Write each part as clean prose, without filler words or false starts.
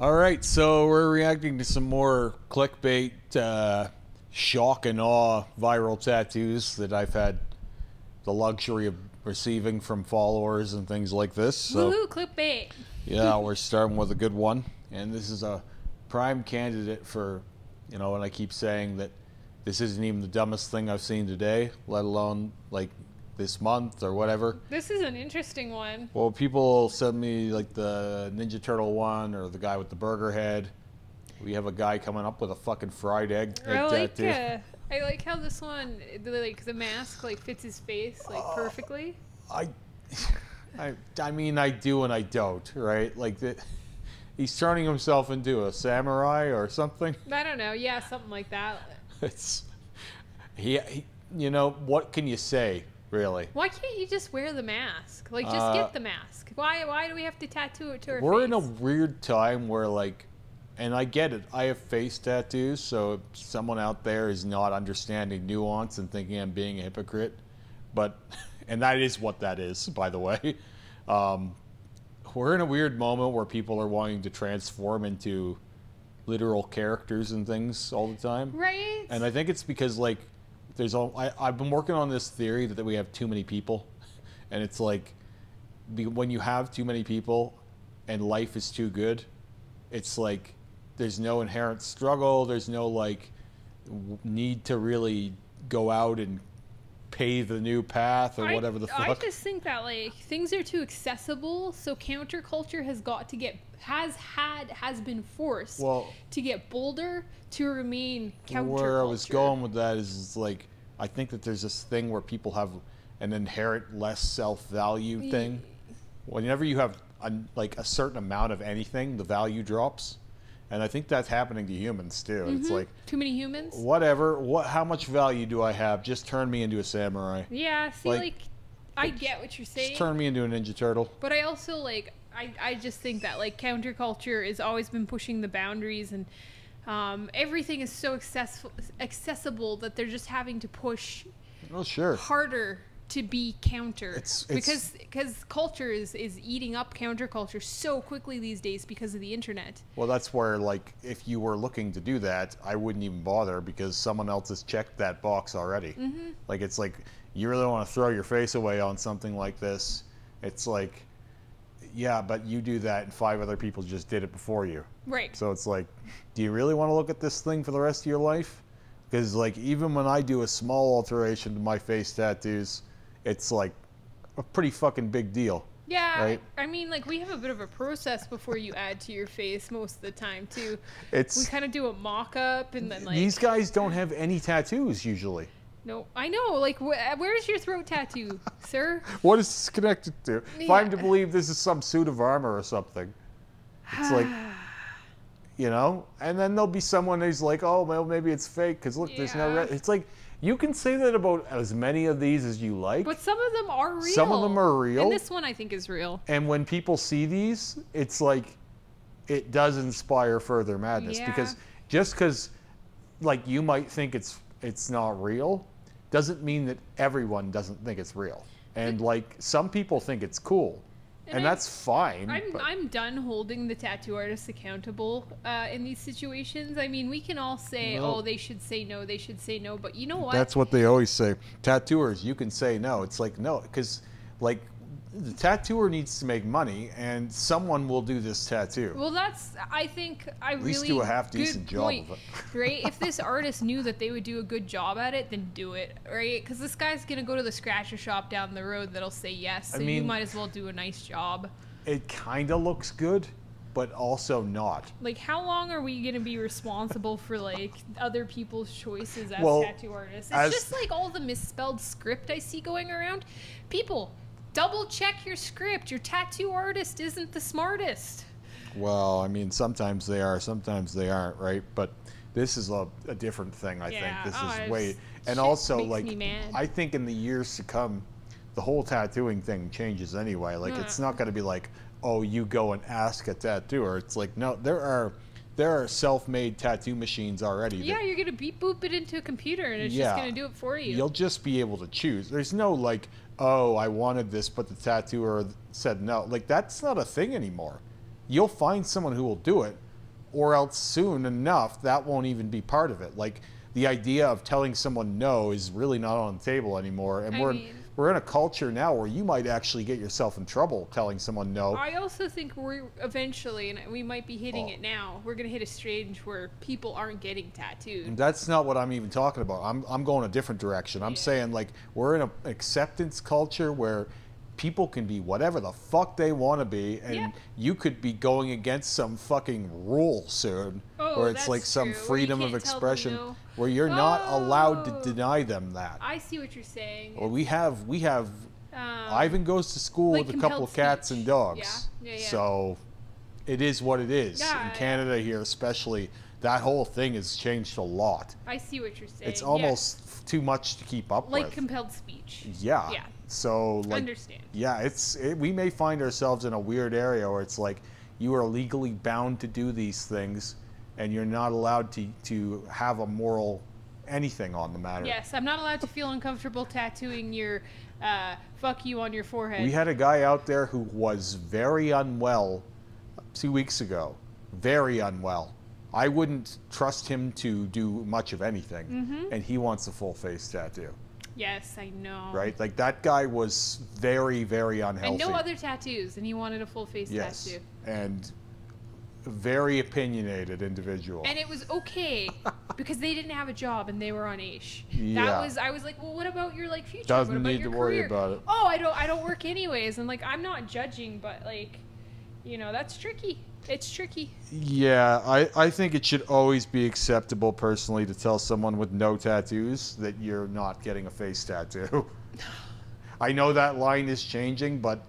All right, so we're reacting to some more clickbait, shock and awe viral tattoos that I've had the luxury of receiving from followers and things like this. So, Woohoo, clickbait. yeah, we're starting with a good one. And this is a prime candidate for, and I keep saying that this isn't even the dumbest thing I've seen today, let alone like this month or whatever. This is an interesting one. Well, people send me like the Ninja Turtle one or the guy with the burger head. We have a guy coming up with a fucking fried egg tattoo. I like how this one, like the mask, like fits his face like perfectly. I mean, I do and I don't, right? Like he's turning himself into a samurai or something. I don't know. Yeah, something like that. It's what can you say? Really? Why can't you just wear the mask? Like, just get the mask. Why do we have to tattoo it to our face? We're in a weird time where, like, and I get it. I have face tattoos, so if someone out there is not understanding nuance and thinking I'm being a hypocrite, but, and that is what that is, by the way. We're in a weird moment where people are wanting to transform into literal characters and things all the time. Right. And I think it's because, like, I've been working on this theory that we have too many people, and it's like when you have too many people and life is too good, it's like there's no inherent struggle, there's no like need to really go out and pave the new path or whatever the fuck. I just think that like things are too accessible, so counterculture has been forced to get bolder to remain counterculture. Where I was going with that is like I think that there's this thing where people have an inherent less self-value thing. Whenever you have a certain amount of anything, the value drops. And I think that's happening to humans too. It's like too many humans. Whatever. How much value do I have? Just turn me into a samurai. Yeah. See, I get what you're saying. Just turn me into a Ninja Turtle. But I also I just think that like counterculture has always been pushing the boundaries, and everything is so accessible that they're just having to push harder to be counter. Because culture is eating up counterculture so quickly these days because of the internet. Well, that's where, like, if you were looking to do that, I wouldn't even bother because someone else has checked that box already. Like, it's like, you really want to throw your face away on something like this. It's like, yeah, but you do that and 5 other people just did it before you. Right. So it's like, do you really want to look at this thing for the rest of your life? Because, like, even when I do a small alteration to my face tattoos, it's like a pretty fucking big deal. Yeah, right? I mean, like, we have a bit of a process before you add to your face most of the time, too. We kind of do a mock-up and then, like... These guys don't have any tattoos, usually. No, I know. Like, where's your throat tattoo, sir? What is this connected to? Yeah. If I'm to believe this is some suit of armor or something, it's like... And then there'll be someone who's like, oh, well, maybe it's fake, because look, there's no... It's like... You can say that about as many of these as you like. But some of them are real. Some of them are real. And this one I think is real. And when people see these, it's like, it does inspire further madness. Yeah. Because just because, like, you might think it's not real, doesn't mean that everyone doesn't think it's real. And, like, some people think it's cool. And that's fine. I'm done holding the tattoo artists accountable in these situations. I mean, we can all say, oh, they should say no, they should say no. But you know what? That's what they always say. Tattooers, you can say no. It's like, no, because, like, the tattooer needs to make money, and someone will do this tattoo. Well, I think at least do a half-decent job of it. Right? If this artist knew that they would do a good job at it, then do it, right? Because this guy's going to go to the scratcher shop down the road that'll say yes, so you might as well do a nice job. It kind of looks good, but also not. Like, how long are we going to be responsible for, like, other people's choices as tattoo artists? It's just like all the misspelled script I see going around. People... Double check your script. Your tattoo artist isn't the smartest. Well, I mean, sometimes they are, sometimes they aren't, right? But this is a different thing, I think. This is way... And also, like, I think in the years to come, the whole tattooing thing changes anyway. Like, it's not going to be like, oh, you go and ask a tattooer. It's like, no, there are self-made tattoo machines already. Yeah, you're going to beep boop it into a computer, and it's just going to do it for you. You'll just be able to choose. There's no, like... oh, I wanted this, but the tattooer said no. Like, that's not a thing anymore. You'll find someone who will do it, or else soon enough that won't even be part of it. Like the idea of telling someone no is really not on the table anymore, and we're in a culture now where you might actually get yourself in trouble telling someone no. I also think we're eventually, and we might be hitting it now, we're going to hit a stage where people aren't getting tattooed. That's not what I'm even talking about. I'm going a different direction. I'm saying, like, we're in an acceptance culture where people can be whatever the fuck they want to be, and you could be going against some fucking rule soon, where it's like some freedom of expression where you're not allowed to deny them that. I see what you're saying. Well, we have Ivan goes to school like with a couple of cats and dogs. Yeah. So it is what it is. In Canada here especially, that whole thing has changed a lot. I see what you're saying. It's almost too much to keep up with. Like compelled speech. Yeah. So, like, understand. Yeah, we may find ourselves in a weird area where it's like you are legally bound to do these things, and you're not allowed to have a moral anything on the matter. Yes, I'm not allowed to feel uncomfortable tattooing your fuck you on your forehead. We had a guy out there who was very unwell 2 weeks ago. Very unwell. I wouldn't trust him to do much of anything, and he wants a full face tattoo. Yes, I know. Right? Like, that guy was very, very unhealthy. And no other tattoos, and he wanted a full face tattoo. And very opinionated individual. And it was okay because they didn't have a job and they were on AISH. Yeah. I was like, well, what about your like future? Doesn't what about need your to worry career? about it. Oh, I don't work anyways. And like, I'm not judging, but like, you know, that's tricky. It's tricky. Yeah, I think it should always be acceptable personally to tell someone with no tattoos that you're not getting a face tattoo. I know that line is changing, but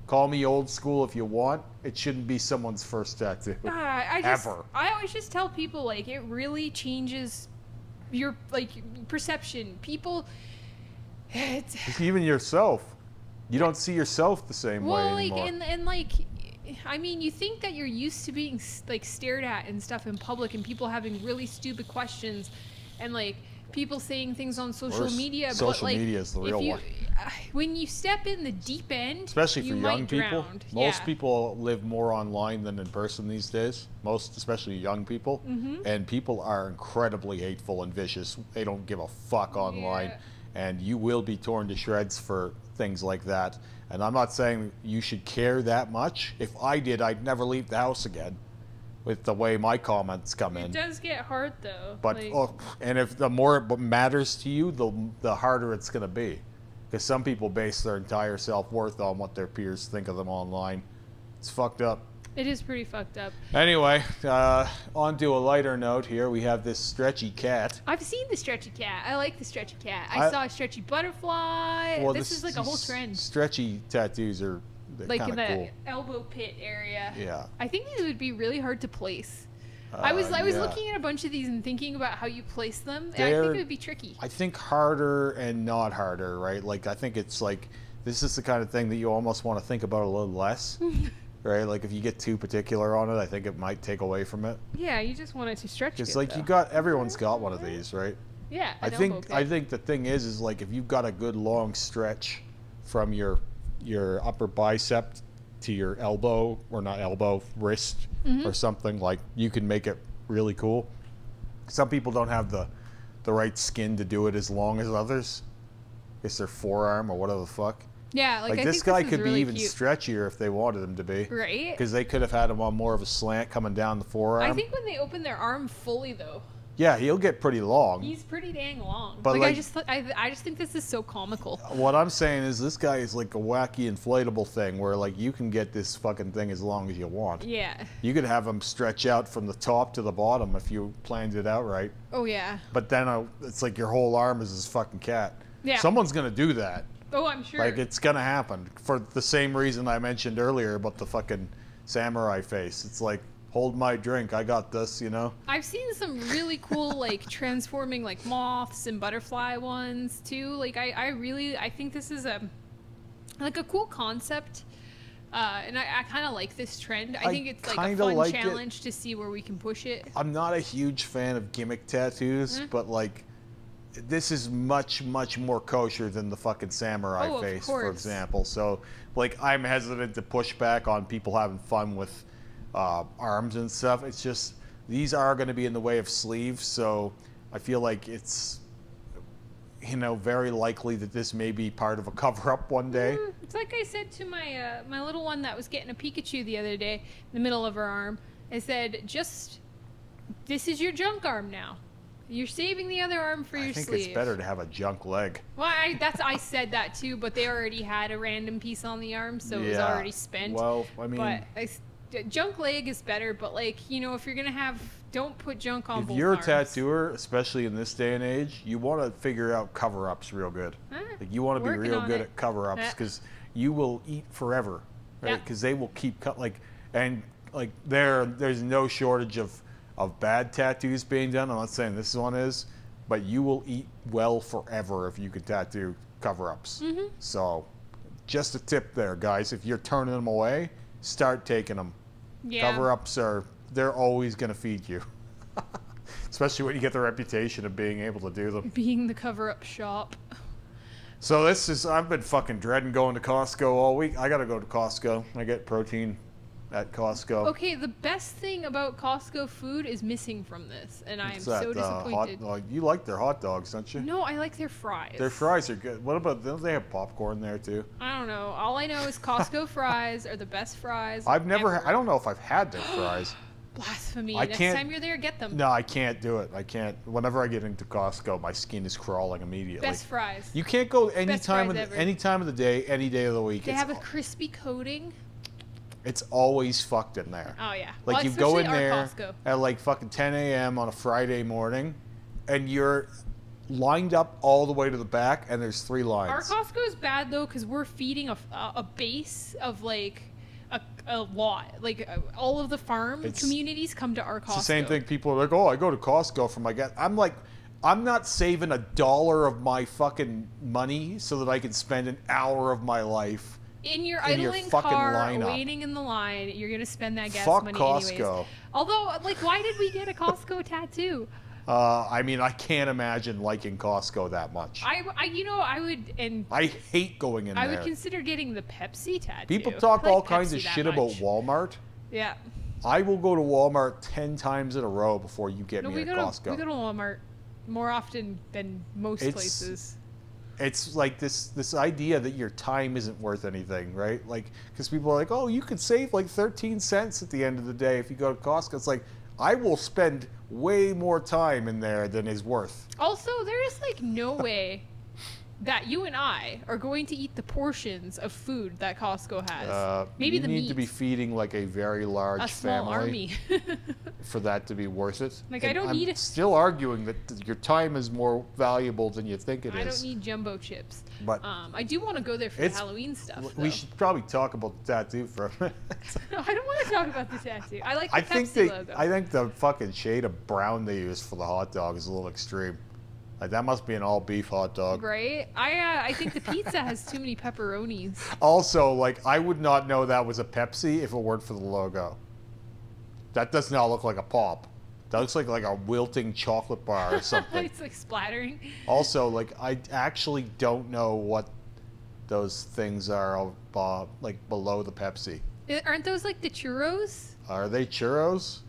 call me old school if you want. It shouldn't be someone's first tattoo. Ever. I always just tell people, like, it really changes your, like, perception. People, even yourself. You don't see yourself the same way anymore. Well, like, and like, I mean, you think that you're used to being, like, stared at and stuff in public and people having really stupid questions and, like, people saying things on social media. Social media is the real one. When you step in the deep end, especially for young people, most people people live more online than in person these days. Most, especially young people, and people are incredibly hateful and vicious. They don't give a fuck online, and you will be torn to shreds for things like that. And I'm not saying you should care that much. If I did, I'd never leave the house again. With the way my comments come in. It does get hard though. But like, and if the more it matters to you, the harder it's going to be. Because some people base their entire self-worth on what their peers think of them online. It's fucked up. It is pretty fucked up. Anyway, on to a lighter note here. We have this stretchy cat. I've seen the stretchy cat. I like the stretchy cat. I saw a stretchy butterfly. Well, this is like a whole trend. Stretchy tattoos are like in the cool. elbow pit area. Yeah. I think these would be really hard to place. I was looking at a bunch of these and thinking about how you place them. And I think it would be tricky. I think harder and not harder, right? Like, I think it's like, this is the kind of thing that you almost want to think about a little less. Right? Like, if you get too particular on it, I think it might take away from it. Yeah, you just want it to stretch. It's like everyone's got one of these, right? Yeah. I think the thing is like, if you've got a good long stretch from your upper bicep to your elbow, or not elbow, wrist, or something, like, you can make it really cool. Some people don't have the right skin to do it as long as others. It's their forearm or whatever the fuck. Yeah, like this guy could be even stretchier if they wanted him to be. Right. Because they could have had him on more of a slant coming down the forearm. I think when they open their arm fully, though. Yeah, he'll get pretty long. He's pretty dang long. But like I just think this is so comical. What I'm saying is this guy is like a wacky inflatable thing where, like, you can get this fucking thing as long as you want. Yeah. You could have him stretch out from the top to the bottom if you planned it out right. Oh, yeah. But then it's like your whole arm is this fucking cat. Yeah. Someone's going to do that. Oh, I'm sure. Like, it's going to happen. For the same reason I mentioned earlier about the fucking samurai face. It's like, hold my drink, I got this, you know? I've seen some really cool, like, transforming, like, moths and butterfly ones, too. Like, I think this is a cool concept. And I kind of like this trend. I think it's, like, a fun challenge to see where we can push it. I'm not a huge fan of gimmick tattoos, but, like, this is much, much more kosher than the fucking samurai face, for example. So, like, I'm hesitant to push back on people having fun with arms and stuff. It's just, these are going to be in the way of sleeves, so I feel like it's, you know, very likely that this may be part of a cover-up one day. It's like I said to my my little one that was getting a Pikachu the other day in the middle of her arm. I said, just, this is your junk arm now. You're saving the other arm for your sleeve. I think it's better to have a junk leg. Well, I said that too, but they already had a random piece on the arm, so it was already spent. Well, I mean... But junk leg is better, but, like, you know, if you're going to have... Don't put junk on both arms. If you're a tattooer, especially in this day and age, you want to figure out cover-ups real good. Like, you want to be real good at cover-ups, because you will eat forever, right? Because they will keep... there's no shortage of bad tattoos being done. I'm not saying this one is, but you will eat well forever if you can tattoo cover-ups. So, just a tip there, guys. If you're turning them away, start taking them. Cover-ups they're always going to feed you. Especially when you get the reputation of being able to do them. Being the cover-up shop. So I've been fucking dreading going to Costco all week. I got to go to Costco. I get protein at Costco. Okay, the best thing about Costco food is missing from this, and I am so disappointed. You like their hot dogs, don't you? No, I like their fries. Their fries are good. What about, don't they have popcorn there too? I don't know. All I know is Costco fries are the best fries. I don't know if I've had their fries. Blasphemy. Next time you're there, get them. No, I can't do it. I can't. Whenever I get into Costco, my skin is crawling immediately. Best fries. You can't go any time of the day, any day of the week. They have a crispy coating. It's always fucked in there. Oh, yeah. Like, you go in there at like fucking 10 a.m. on a Friday morning, and you're lined up all the way to the back, and there's 3 lines. Our Costco is bad, though, because we're feeding a base of, like, a lot. Like, all of the farm communities come to our Costco. It's the same thing. People are like, oh, I go to Costco for my gas. I'm like, I'm not saving $1 of my fucking money so that I can spend an hour of my life in your idling car, waiting in the line. You're gonna spend that gas money anyways. Costco. Although, like, why did we get a Costco tattoo? I mean, I can't imagine liking Costco that much. I would, and I hate going in there. I would consider getting the Pepsi tattoo. People talk all kinds of shit about Walmart. Yeah. I will go to Walmart 10 times in a row before you get me at Costco. We go to Walmart more often than most places. It's like this idea that your time isn't worth anything, right? Like, because people are like, oh, you could save like 13 cents at the end of the day if you go to Costco. It's like, I will spend way more time in there than is worth. Also, there is like no way that you and I are going to eat the portions of food that Costco has. Maybe the meat. You need to be feeding like a very large family. A small army. For that to be worth it. Like, and I don't need I'm still arguing that your time is more valuable than you think it is. I don't need jumbo chips. But I do want to go there for the Halloween stuff, We should probably talk about the tattoo for a minute. No, I don't want to talk about the tattoo. I like the Pepsi logo. I think the fucking shade of brown they use for the hot dog is a little extreme. Like, that must be an all-beef hot dog. Right? I think the pizza has too many pepperonis. Also, like, I would not know that was a Pepsi if it weren't for the logo. That does not look like a pop. That looks like a wilting chocolate bar or something. It's like splattering. Also, like, I actually don't know what those things are, like, below the Pepsi. Aren't those like the churros? Are they churros?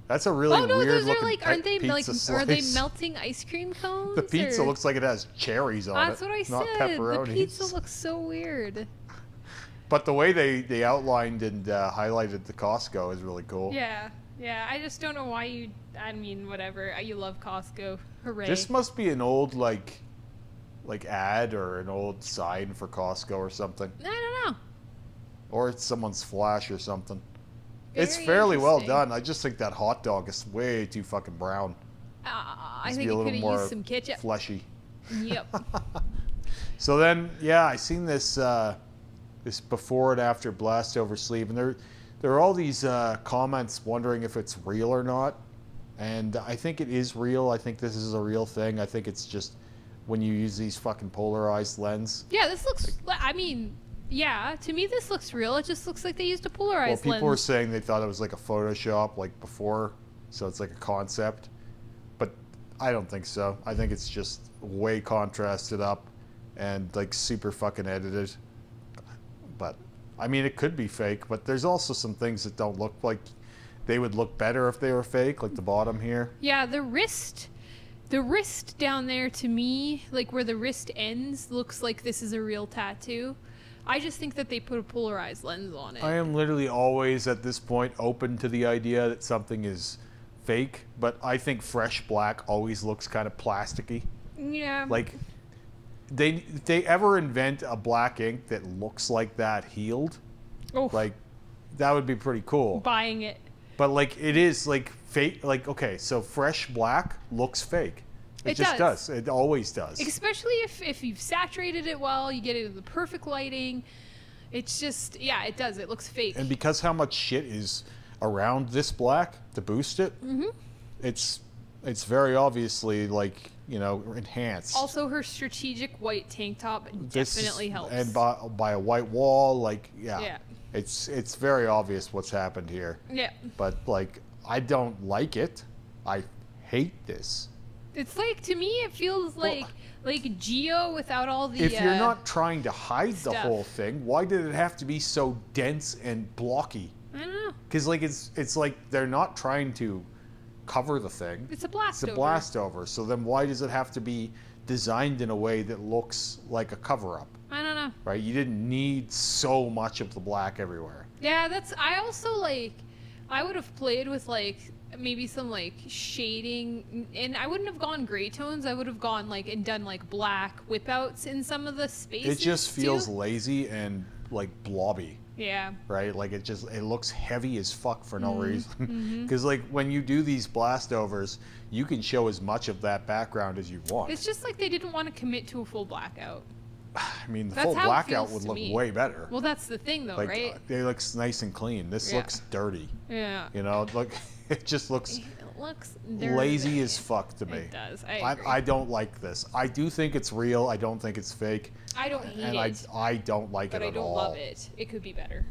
That's a really weird those looking are like, aren't they like, slice. are they melting ice cream cones? The pizza looks like it has cherries on That's what I said. Pepperonis. The pizza looks so weird. But the way they outlined and highlighted the Costco is really cool. Yeah, yeah. I just don't know why you. I mean, whatever. You love Costco. Hooray! This must be an old like ad or an old sign for Costco or something. I don't know. Or it's someone's flash or something. It's fairly well done. I just think that hot dog is way too fucking brown. I think it could have used some ketchup. Fleshy. Yep. So then, yeah, I seen this this before and after blast over sleeve, and there are all these comments wondering if it's real or not, and I think it is real. I think this is a real thing. I think it's just when you use these fucking polarized lens. Yeah, this looks. I mean. Yeah, to me this looks real. It just looks like they used a polarized lens. Well, people were saying they thought it was like a Photoshop, like before, so it's like a concept. But I don't think so. I think it's just way contrasted up and like super fucking edited. But I mean, it could be fake, but there's also some things that don't look like they would look better if they were fake, like the bottom here. Yeah, the wrist down there to me, like where the wrist ends, looks like this is a real tattoo. I just think that they put a polarized lens on it. I am literally always at this point open to the idea that something is fake, but I think fresh black always looks kind of plasticky. Yeah. Like, if they ever invent a black ink that looks like that healed, oh, like, that would be pretty cool. buying it. But like, it is like fake. Like, okay, so fresh black looks fake. It just does. does. It always does. Especially if you've saturated it well, you get it in the perfect lighting. It's just, yeah, it does. It looks fake. And because how much shit is around this black to boost it, it's very obviously, like, you know, enhanced. Also, her strategic white tank top This- definitely helps. And by a white wall, like, yeah. Yeah. It's very obvious what's happened here. Yeah. But, like, I don't like it. I hate this. It's like, to me, it feels like Geo without all the. If you're not trying to hide the stuff. whole thing, why did it have to be so dense and blocky? I don't know. Because, like, it's like they're not trying to cover the thing. It's a blast It's a over. blast over. So then why does it have to be designed in a way that looks like a cover-up? I don't know. Right? You didn't need so much of the black everywhere. Yeah, I also, like, I would have played with, like, maybe some, like, shading, and I wouldn't have gone gray tones. I would have gone, like, and done, like, black whip outs in some of the spaces. It just feels too. lazy and, like, blobby. Yeah. Right? Like, it looks heavy as fuck for no Mm-hmm. reason. Because, like, when you do these blast overs, you can show as much of that background as you want. It's just like they didn't want to commit to a full blackout. I mean, the That's full how it blackout feels would to look me. way better. Well, that's the thing, though, Like, right? it looks nice and clean. This Yeah. looks dirty. Yeah. You know, like, it just looks It looks dirty. lazy as fuck to me. It does. I agree. I don't like this. I do think it's real. I don't think it's fake. I don't hate And it, I don't like but it I at don't all. love it. It could be better.